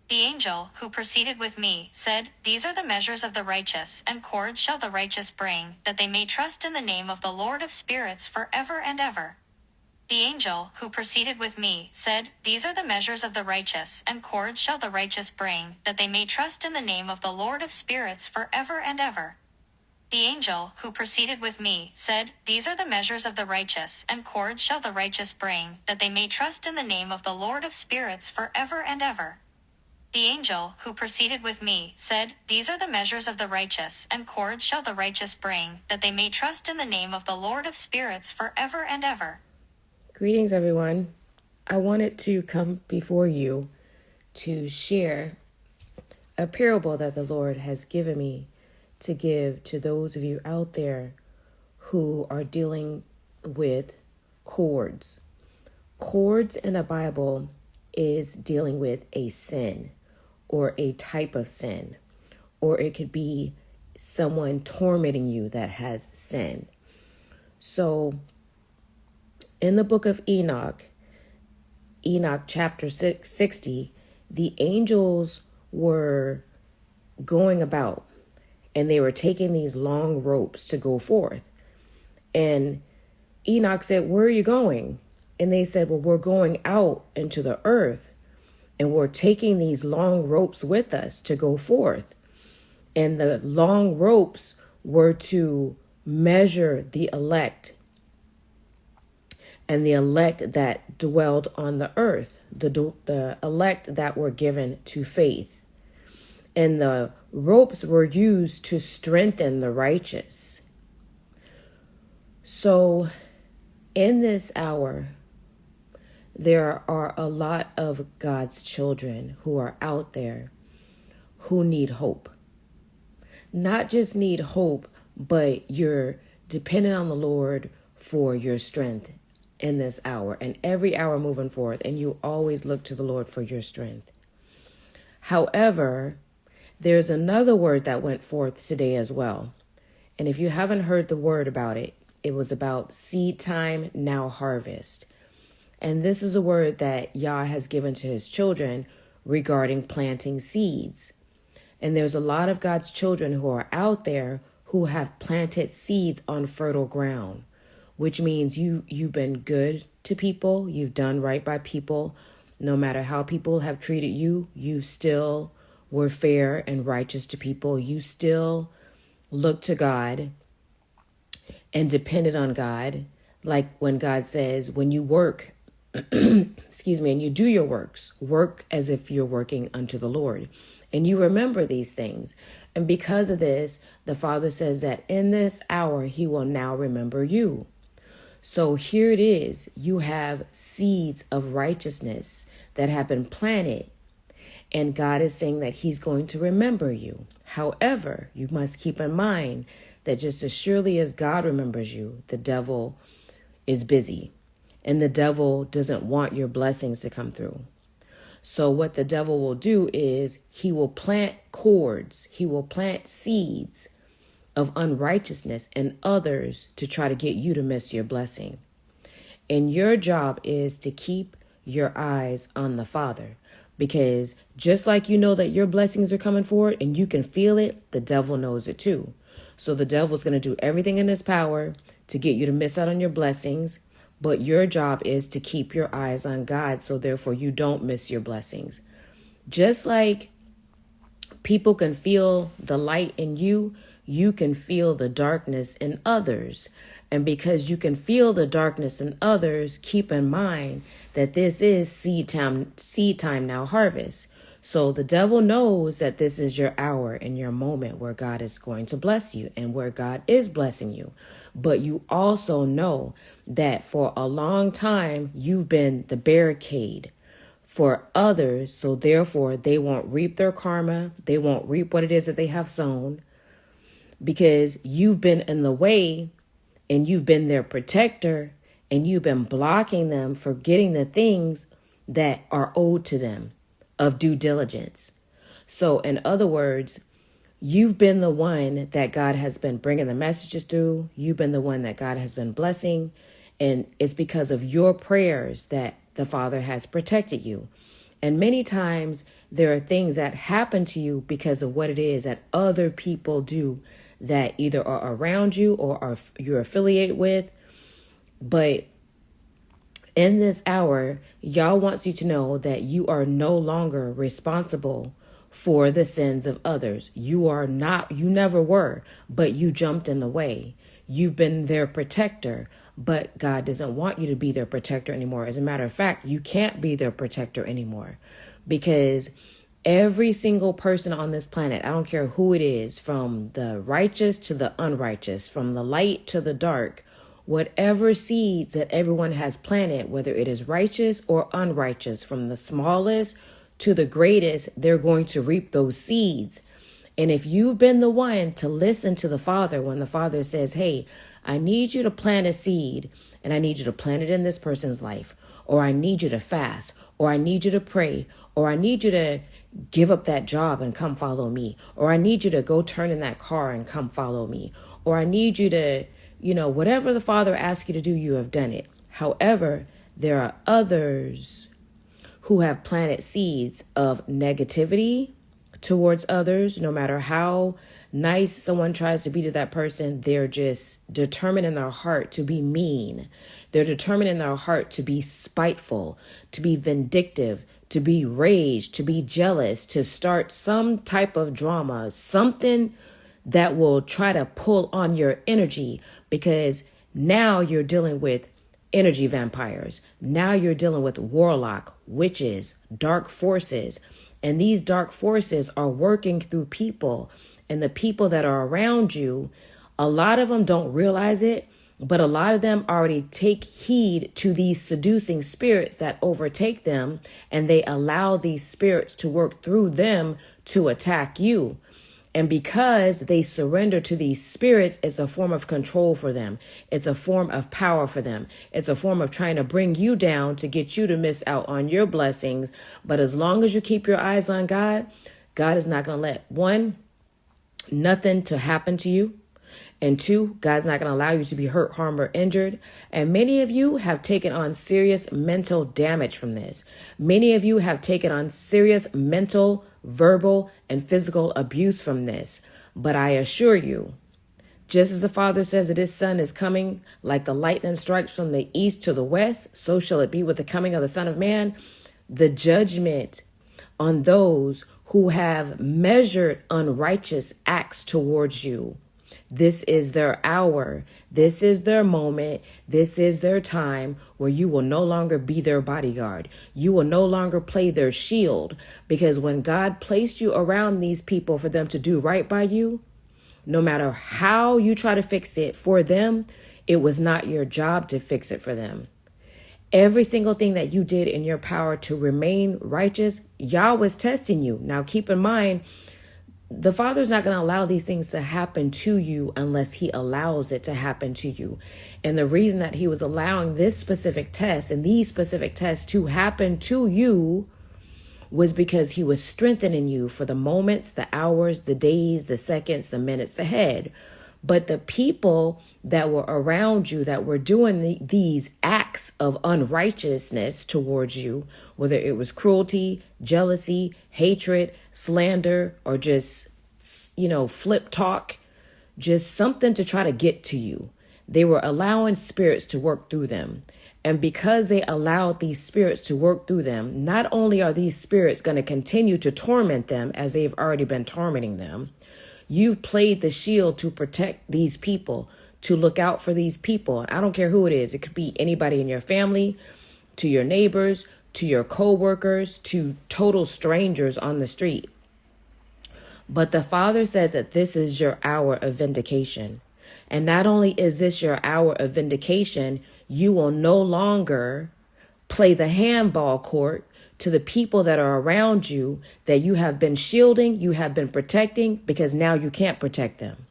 The angel, who proceeded with me, said, These are the measures of the righteous, and cords shall the righteous bring, that they may trust in the name of the Lord of spirits forever and ever. The angel, who proceeded with me, said, These are the measures of the righteous, and cords shall the righteous bring, that they may trust in the name of the Lord of spirits forever and ever. The angel, who proceeded with me, said, These are the measures of the righteous, and cords shall the righteous bring, that they may trust in the name of the Lord of spirits forever and ever. The angel, who proceeded with me, said, These are the measures of the righteous, and cords shall the righteous bring, that they may trust in the name of the Lord of spirits forever and ever. Greetings, everyone. I wanted to come before you to share a parable that the Lord has given me to give to those of you out there who are dealing with cords. Cords in the Bible is dealing with a sin or a type of sin, or it could be someone tormenting you that has sin. So in the book of Enoch chapter 60, the angels were going about and they were taking these long ropes to go forth. And Enoch said, Where are you going? And they said, Well, we're going out into the earth and we're taking these long ropes with us to go forth. And the long ropes were to measure the elect, and the elect that dwelled on the earth, the elect that were given to faith. And the ropes were used to strengthen the righteous. So in this hour, there are a lot of God's children who are out there who need hope. Not just need hope, but you're dependent on the Lord for your strength in this hour and every hour moving forth, and you always look to the Lord for your strength. However, there's another word that went forth today as well. And if you haven't heard the word about it, it was about seed time, now harvest. And this is a word that Yah has given to his children regarding planting seeds. And there's a lot of God's children who are out there who have planted seeds on fertile ground, which means you've been good to people, you've done right by people. No matter how people have treated you, you still were fair and righteous to people. You still look to God and depended on God. Like when God says, when you work, excuse me, and you do your works, work as if you're working unto the Lord. And you remember these things. And because of this, the Father says that in this hour, he will now remember you. So here it is. You have seeds of righteousness that have been planted. And God is saying that he's going to remember you. However, you must keep in mind that just as surely as God remembers you, the devil is busy. And the devil doesn't want your blessings to come through. So what the devil will do is he will plant cords. He will plant seeds of unrighteousness in others to try to get you to miss your blessing. And your job is to keep your eyes on the Father. Because just like you know that your blessings are coming forward and you can feel it, the devil knows it too. So the devil's going to do everything in his power to get you to miss out on your blessings. But your job is to keep your eyes on God, so therefore you don't miss your blessings. Just like people can feel the light in you, you can feel the darkness in others. And because you can feel the darkness in others, keep in mind that this is seed time now harvest. So the devil knows that this is your hour and your moment where God is going to bless you and where God is blessing you. But you also know that for a long time, you've been the barricade for others. So therefore, they won't reap their karma. They won't reap what it is that they have sown because you've been in the way and you've been their protector and you've been blocking them for getting the things that are owed to them of due diligence. So in other words, you've been the one that God has been bringing the messages through. You've been the one that God has been blessing. And it's because of your prayers that the Father has protected you. And many times there are things that happen to you because of what it is that other people do that either are around you or are you're affiliated with. But in this hour, Yah wants you to know that you are no longer responsible for the sins of others. You are not, you never were, but you jumped in the way. You've been their protector, but God doesn't want you to be their protector anymore. As a matter of fact, you can't be their protector anymore, because every single person on this planet, I don't care who it is, from the righteous to the unrighteous, from the light to the dark, whatever seeds that everyone has planted, whether it is righteous or unrighteous, from the smallest to the greatest, they're going to reap those seeds. And if you've been the one to listen to the Father when the Father says, hey, I need you to plant a seed and I need you to plant it in this person's life, or I need you to fast, or I need you to pray, or I need you to give up that job and come follow me, or I need you to go turn in that car and come follow me, or I need you to, whatever the Father asks you to do, you have done it. However, there are others who have planted seeds of negativity towards others. No matter how nice someone tries to be to that person, they're just determined in their heart to be mean. They're determined in their heart to be spiteful, to be vindictive, to be rage, to be jealous, to start some type of drama, something that will try to pull on your energy, because now you're dealing with energy vampires. Now you're dealing with warlock, witches, dark forces. And these dark forces are working through people, and the people that are around you, a lot of them don't realize it, but a lot of them already take heed to these seducing spirits that overtake them, and they allow these spirits to work through them to attack you. And because they surrender to these spirits, it's a form of control for them. It's a form of power for them. It's a form of trying to bring you down to get you to miss out on your blessings. But as long as you keep your eyes on God, God is not going to let, one, nothing to happen to you. And two, God's not going to allow you to be hurt, harmed, or injured. And many of you have taken on serious mental damage from this. Many of you have taken on serious mental, verbal, and physical abuse from this. But I assure you, just as the Father says that his Son is coming like the lightning strikes from the east to the west, so shall it be with the coming of the Son of Man. The judgment on those who have measured unrighteous acts towards you. This is their hour. This is their moment. This is their time where you will no longer be their bodyguard. You will no longer play their shield, because when God placed you around these people for them to do right by you, no matter how you try to fix it for them, it was not your job to fix it for them. Every single thing that you did in your power to remain righteous, Yah was testing you. Now, keep in mind, the Father's not going to allow these things to happen to you unless he allows it to happen to you. And the reason that he was allowing this specific test and these specific tests to happen to you was because he was strengthening you for the moments, the hours, the days, the seconds, the minutes ahead. But the people that were around you that were doing these acts of unrighteousness towards you, whether it was cruelty, jealousy, hatred, slander, or just, flip talk, just something to try to get to you, they were allowing spirits to work through them. And because they allowed these spirits to work through them, not only are these spirits going to continue to torment them as they've already been tormenting them, you've played the shield to protect these people, to look out for these people. I don't care who it is. It could be anybody in your family, to your neighbors, to your co-workers, to total strangers on the street. But the Father says that this is your hour of vindication. And not only is this your hour of vindication, you will no longer play the handball court to the people that are around you that you have been shielding, you have been protecting, because now you can't protect them.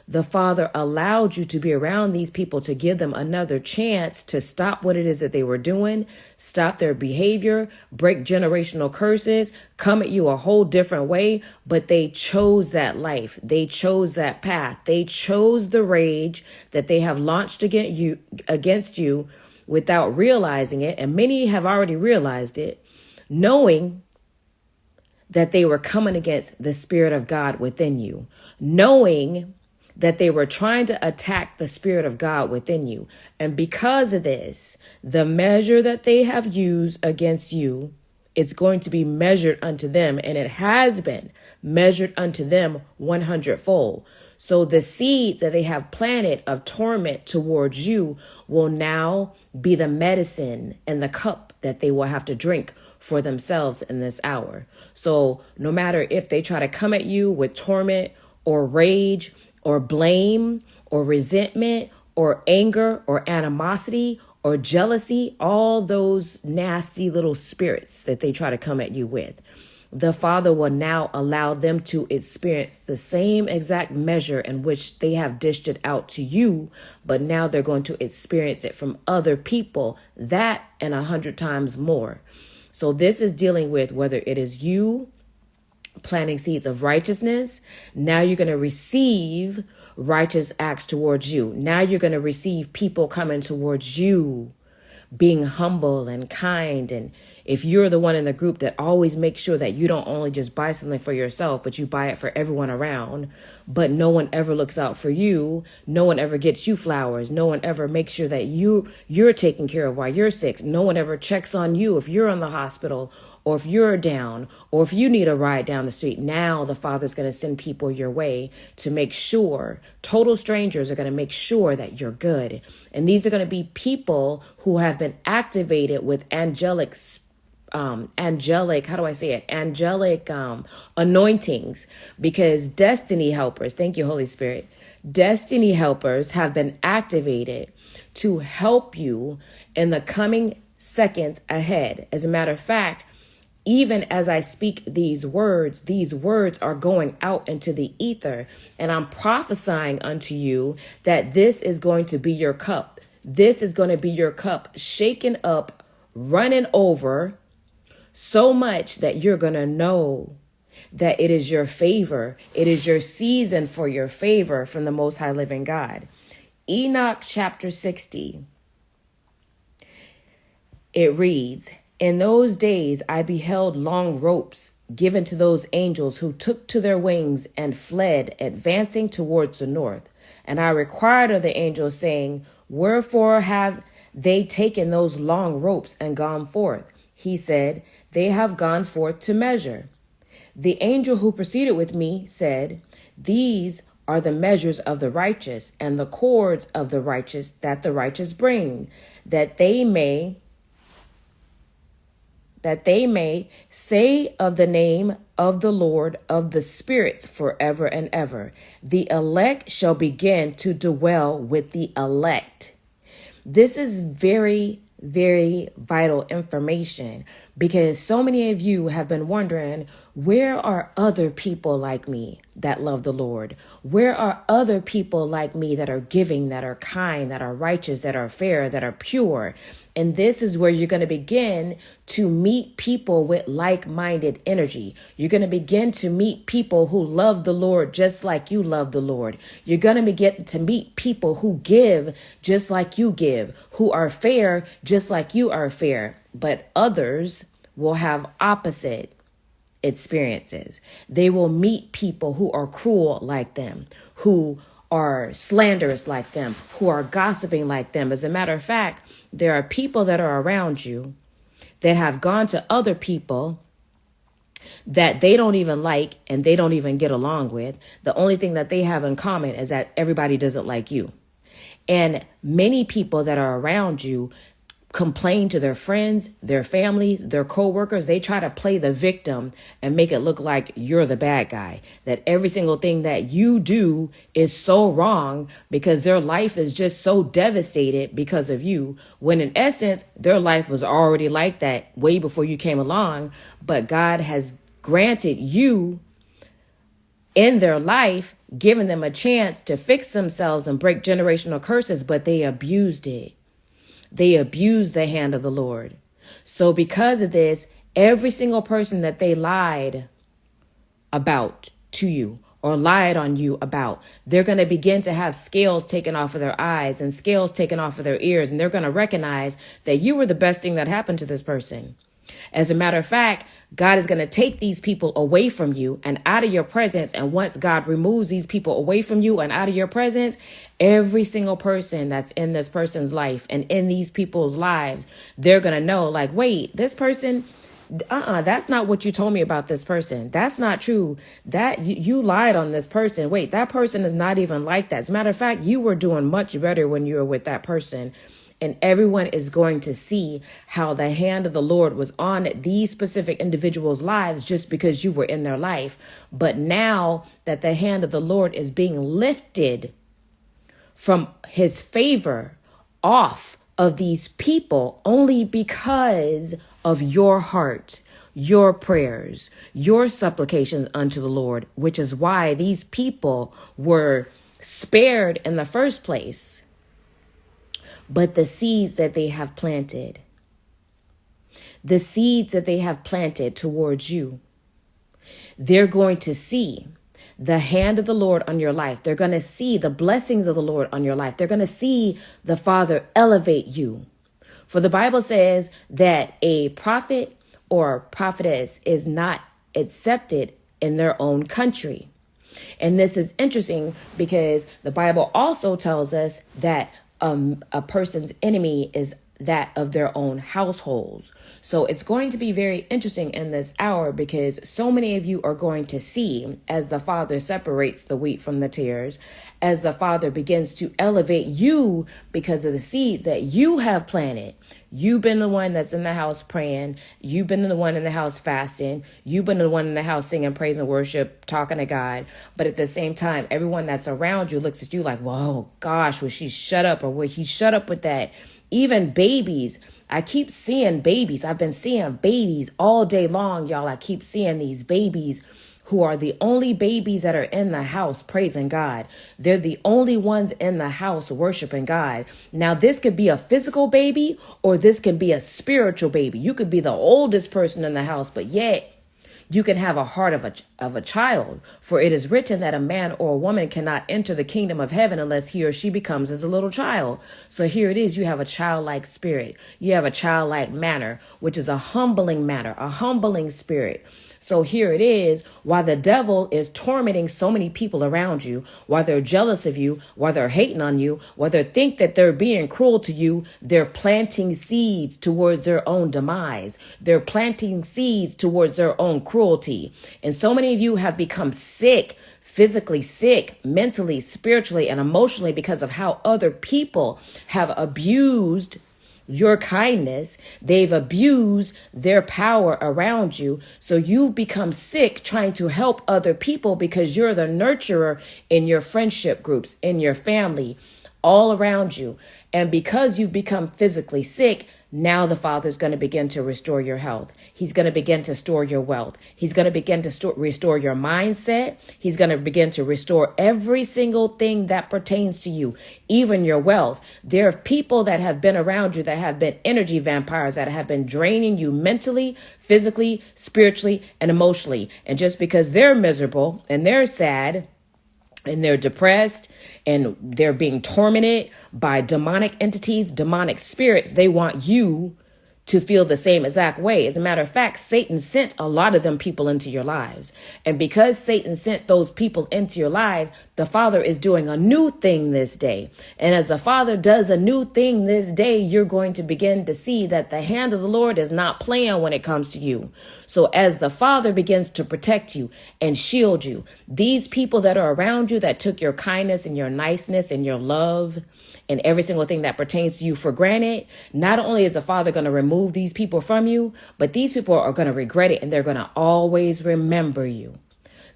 The Father allowed you to be around these people to give them another chance to stop what it is that they were doing, stop their behavior, break generational curses, come at you a whole different way. But they chose that life. They chose that path. They chose the rage that they have launched against you without realizing it. And many have already realized it. knowing that they were coming against the Spirit of God within you, knowing that they were trying to attack the Spirit of God within you. And because of this, the measure that they have used against you, it's going to be measured unto them, and it has been measured unto them 100-fold. So the seeds that they have planted of torment towards you will now be the medicine and the cup that they will have to drink for themselves in this hour. So no matter if they try to come at you with torment or rage or blame or resentment or anger or animosity or jealousy, all those nasty little spirits that they try to come at you with, the Father will now allow them to experience the same exact measure in which they have dished it out to you, but now they're going to experience it from other people, that and 100 times more. So this is dealing with whether it is you planting seeds of righteousness. Now you're going to receive righteous acts towards you. Now you're going to receive people coming towards you, being humble and kind. And if you're the one in the group that always makes sure that you don't only just buy something for yourself, but you buy it for everyone around, but no one ever looks out for you, no one ever gets you flowers, no one ever makes sure that you're taken care of while you're sick, no one ever checks on you if you're in the hospital, or if you're down, or if you need a ride down the street. Now the Father's going to send people your way to make sure, total strangers are going to make sure that you're good. And these are going to be people who have been activated with angelic anointings, because destiny helpers, thank you, Holy Spirit, destiny helpers have been activated to help you in the coming seconds ahead. As a matter of fact, even as I speak these words are going out into the ether, and I'm prophesying unto you that this is going to be your cup. This is going to be your cup shaken up, running over, so much that you're going to know that it is your favor. It is your season for your favor from the Most High Living God. Enoch chapter 60. It reads, "In those days I beheld long ropes given to those angels who took to their wings and fled, advancing towards the north. And I required of the angels, saying, Wherefore have they taken those long ropes and gone forth? He said, They have gone forth to measure. The angel who proceeded with me said, These are the measures of the righteous, and the cords of the righteous that the righteous bring, that they may say of the name of the Lord of the spirits forever and ever. The elect shall begin to dwell with the elect." This is very, very vital information, because so many of you have been wondering, where are other people like me that love the Lord? Where are other people like me that are giving, that are kind, that are righteous, that are fair, that are pure? And this is where you're going to begin to meet people with like-minded energy. You're going to begin to meet people who love the Lord just like you love the Lord. You're going to begin to meet people who give just like you give, who are fair just like you are fair. But others will have opposite experiences. They will meet people who are cruel like them, who are slanderous like them, who are gossiping like them. As a matter of fact, there are people that are around you that have gone to other people that they don't even like and they don't even get along with. The only thing that they have in common is that everybody doesn't like you. And many people that are around you complain to their friends, their families, their co-workers. They try to play the victim and make it look like you're the bad guy, that every single thing that you do is so wrong because their life is just so devastated because of you, when in essence, their life was already like that way before you came along. But God has granted you in their life, given them a chance to fix themselves and break generational curses, but they abused it. They abused the hand of the Lord. So because of this, every single person that they lied about to you or lied on you about, they're going to begin to have scales taken off of their eyes and scales taken off of their ears. And they're going to recognize that you were the best thing that happened to this person. As a matter of fact, God is going to take these people away from you and out of your presence. And once God removes these people away from you and out of your presence, every single person that's in this person's life and in these people's lives, they're going to know, like, wait, this person, that's not what you told me about this person. That's not true. That you lied on this person. Wait, that person is not even like that. As a matter of fact, you were doing much better when you were with that person. And everyone is going to see how the hand of the Lord was on these specific individuals' lives just because you were in their life. But now that the hand of the Lord is being lifted from his favor off of these people only because of your heart, your prayers, your supplications unto the Lord, which is why these people were spared in the first place. But the seeds that they have planted, the seeds that they have planted towards you, they're going to see the hand of the Lord on your life. They're going to see the blessings of the Lord on your life. They're going to see the Father elevate you. For the Bible says that a prophet or prophetess is not accepted in their own country. And this is interesting because the Bible also tells us that a person's enemy is that of their own households. So it's going to be very interesting in this hour because so many of you are going to see as the Father separates the wheat from the tares, as the Father begins to elevate you because of the seeds that you have planted. You've been the one that's in the house praying. You've been the one in the house fasting. You've been the one in the house singing praise and worship, talking to God. But at the same time, everyone that's around you looks at you like, whoa, gosh, will she shut up or will he shut up with that? Even babies. I keep seeing babies. I've been seeing babies all day long, y'all. I keep seeing these babies who are the only babies that are in the house praising God. They're the only ones in the house worshiping God. Now, this could be a physical baby or this can be a spiritual baby. You could be the oldest person in the house, but yet you can have a heart of a child. For it is written that a man or a woman cannot enter the kingdom of heaven unless he or she becomes as a little child. So here it is. You have a childlike spirit. You have a childlike manner, which is a humbling manner, a humbling spirit. So here it is, while the devil is tormenting so many people around you, while they're jealous of you, while they're hating on you, while they think that they're being cruel to you, they're planting seeds towards their own demise. They're planting seeds towards their own cruelty. And so many of you have become sick, physically sick, mentally, spiritually, and emotionally because of how other people have abused your kindness. They've abused their power around you. So you've become sick trying to help other people because you're the nurturer in your friendship groups, in your family, all around you. And because you've become physically sick, now the Father's going to begin to restore your health. He's going to begin to store your wealth. He's going to begin to restore your mindset. He's going to begin to restore every single thing that pertains to you, even your wealth. There are people that have been around you that have been energy vampires that have been draining you mentally, physically, spiritually, and emotionally. And just because they're miserable and they're sad and they're depressed and they're being tormented by demonic entities, demonic spirits, they want you to feel the same exact way. As a matter of fact, Satan sent a lot of them people into your lives. And because Satan sent those people into your life, the Father is doing a new thing this day. And as the Father does a new thing this day, you're going to begin to see that the hand of the Lord is not playing when it comes to you. So as the Father begins to protect you and shield you, these people that are around you that took your kindness and your niceness and your love and every single thing that pertains to you for granted, not only is the Father going to remove these people from you, but these people are going to regret it and they're going to always remember you.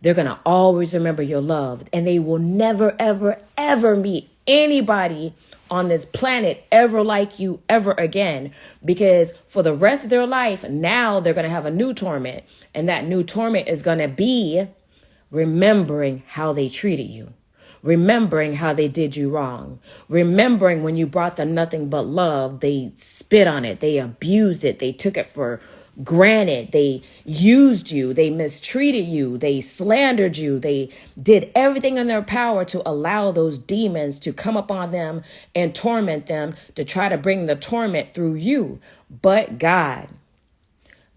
They're going to always remember your love, and they will never, ever, ever meet anybody on this planet ever like you ever again, because for the rest of their life, now they're going to have a new torment, and that new torment is going to be remembering how they treated you. Remembering how they did you wrong. Remembering when you brought them nothing but love, they spit on it. They abused it. They took it for granted. They used you. They mistreated you. They slandered you. They did everything in their power to allow those demons to come upon them and torment them, to try to bring the torment through you. But God,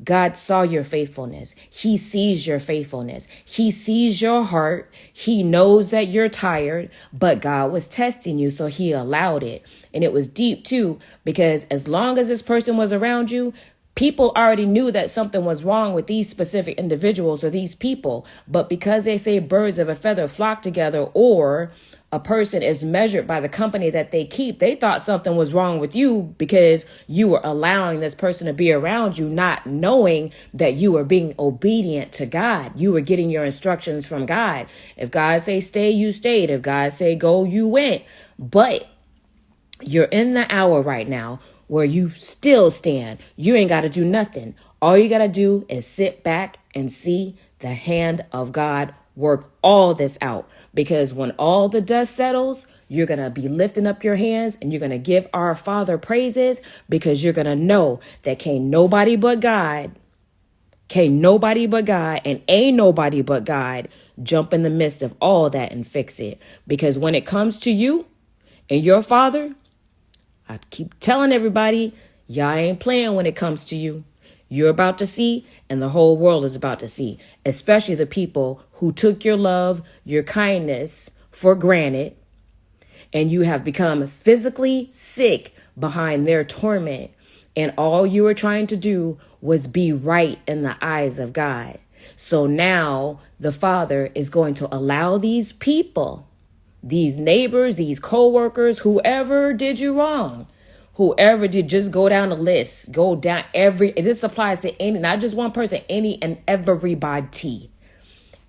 God saw your faithfulness. He sees your faithfulness. He sees your heart. He knows that you're tired, but God was testing you, so he allowed it. And it was deep too, because as long as this person was around you, people already knew that something was wrong with these specific individuals or these people. But because they say birds of a feather flock together, or a person is measured by the company that they keep, they thought something was wrong with you because you were allowing this person to be around you, not knowing that you were being obedient to God. You were getting your instructions from God. If God say stay, you stayed. If God say go, you went. But you're in the hour right now where you still stand. You ain't got to do nothing. All you got to do is sit back and see the hand of God work all this out. Because when all the dust settles, you're going to be lifting up your hands and you're going to give our Father praises, because you're going to know that can't nobody but God, and ain't nobody but God jump in the midst of all that and fix it. Because when it comes to you and your Father, I keep telling everybody, y'all ain't playing when it comes to you. You're about to see, and the whole world is about to see, especially the people who took your love, your kindness for granted, and you have become physically sick behind their torment. And all you were trying to do was be right in the eyes of God. So now the Father is going to allow these people, these neighbors, these co-workers, whoever did you wrong, whoever did, just go down the list, go down this applies to any, not just one person, any and everybody,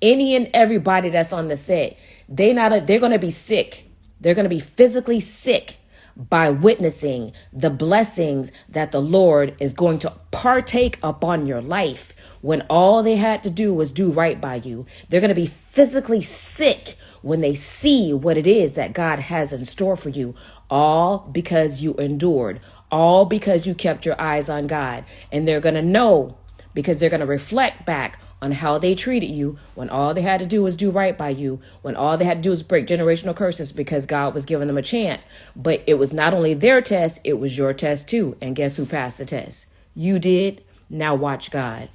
any and everybody that's on the set. They're going to be sick. They're going to be physically sick by witnessing the blessings that the Lord is going to partake upon your life when all they had to do was do right by you. They're going to be physically sick when they see what it is that God has in store for you, all because you endured, all because you kept your eyes on God. And they're going to know, because they're going to reflect back on how they treated you when all they had to do was do right by you, when all they had to do was break generational curses, because God was giving them a chance. But it was not only their test, it was your test too. And guess who passed the test? You did. Now watch God.